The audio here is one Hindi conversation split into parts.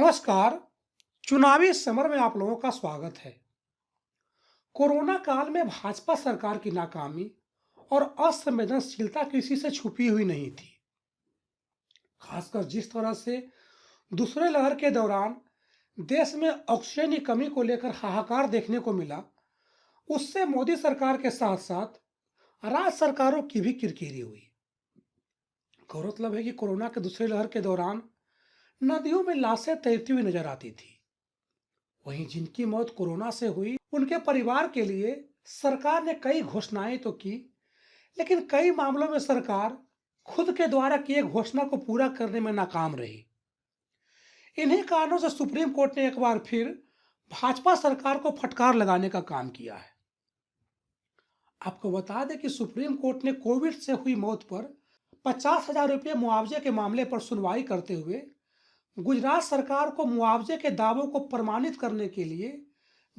नमस्कार। चुनावी समर में आप लोगों का स्वागत है। कोरोना काल में भाजपा सरकार की नाकामी और असंवेदनशीलता किसी से छुपी हुई नहीं थी। खासकर जिस तरह से दूसरे लहर के दौरान देश में ऑक्सीजन की कमी को लेकर हाहाकार देखने को मिला, उससे मोदी सरकार के साथ साथ राज्य सरकारों की भी किरकिरी हुई। गौरतलब है कि कोरोना के दूसरे लहर के दौरान नदियों में लाशें तैरती हुई नजर आती थी। वहीं जिनकी मौत कोरोना से हुई, उनके परिवार के लिए सरकार ने कई घोषणाएं तो की, लेकिन कई मामलों में सरकार खुद के द्वारा किए घोषणा को पूरा करने में नाकाम रही। इन्हीं कारणों से सुप्रीम कोर्ट ने एक बार फिर भाजपा सरकार को फटकार लगाने का काम किया है। आपको बता दें कि सुप्रीम कोर्ट ने कोविड से हुई मौत पर 50,000 रुपये मुआवजे के मामले पर सुनवाई करते हुए गुजरात सरकार को मुआवजे के दावों को प्रमाणित करने के लिए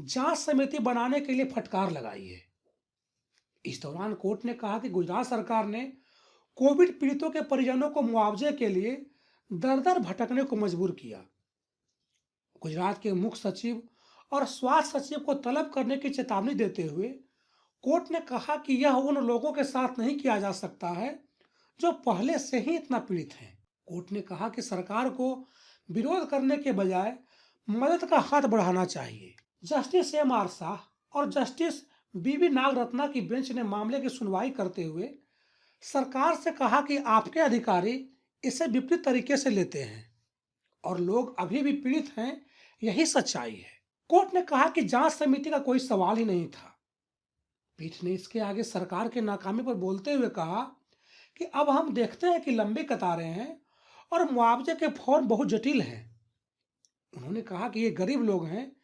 जांच समिति बनाने के लिए फटकार लगाई है। इस दौरान कोर्ट ने कहा कि गुजरात सरकार ने कोविड पीड़ितों के परिजनों को मुआवजे के लिए दर दर भटकने को मजबूर किया। गुजरात के मुख्य सचिव और स्वास्थ्य सचिव को तलब करने की चेतावनी देते हुए कोर्ट ने कहा कि यह उन लोगों के साथ नहीं किया जा सकता है जो पहले से ही इतना पीड़ित हैं। कोर्ट ने कहा कि सरकार को विरोध करने के बजाय मदद का हाथ बढ़ाना चाहिए। Justice MR. शाह और जस्टिस बी.वी. नागरत्ना की बेंच ने मामले की सुनवाई करते हुए सरकार से कहा कि आपके अधिकारी इसे विपरीत तरीके से लेते हैं और लोग अभी भी पीड़ित हैं, यही सच्चाई है। कोर्ट ने कहा कि जांच समिति का कोई सवाल ही नहीं था। पीठ ने इसके आगे सरकार के नाकामी पर बोलते हुए कहा कि अब हम देखते हैं कि लंबी कतारें हैं और मुआवजे के फॉर्म बहुत जटिल हैं। उन्होंने कहा कि ये गरीब लोग हैं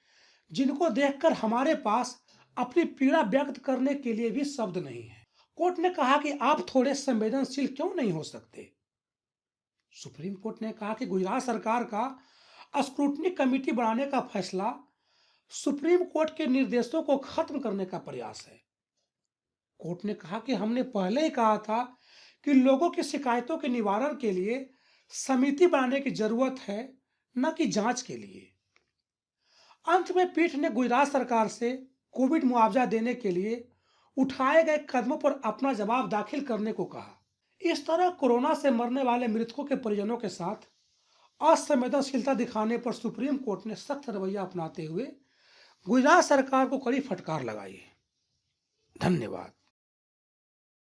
जिनको देखकर हमारे पास अपनी पीड़ा व्यक्त करने के लिए भी शब्द नहीं है। कोर्ट ने कहा कि आप थोड़े संवेदनशील क्यों नहीं हो सकते। सुप्रीम कोर्ट ने कहा कि गुजरात सरकार का स्क्रूटनी कमेटी बनाने का फैसला सुप्रीम कोर्ट के निर्देशों को खत्म करने का प्रयास है। कोर्ट ने कहा कि हमने पहले ही कहा था कि लोगों की शिकायतों के निवारण के लिए समिति बनाने की जरूरत है, न कि जांच के लिए। अंत में पीठ ने गुजरात सरकार से कोविड मुआवजा देने के लिए उठाए गए कदमों पर अपना जवाब दाखिल करने को कहा। इस तरह कोरोना से मरने वाले मृतकों के परिजनों के साथ असंवेदनशीलता दिखाने पर सुप्रीम कोर्ट ने सख्त रवैया अपनाते हुए गुजरात सरकार को कड़ी फटकार लगाई है। धन्यवाद।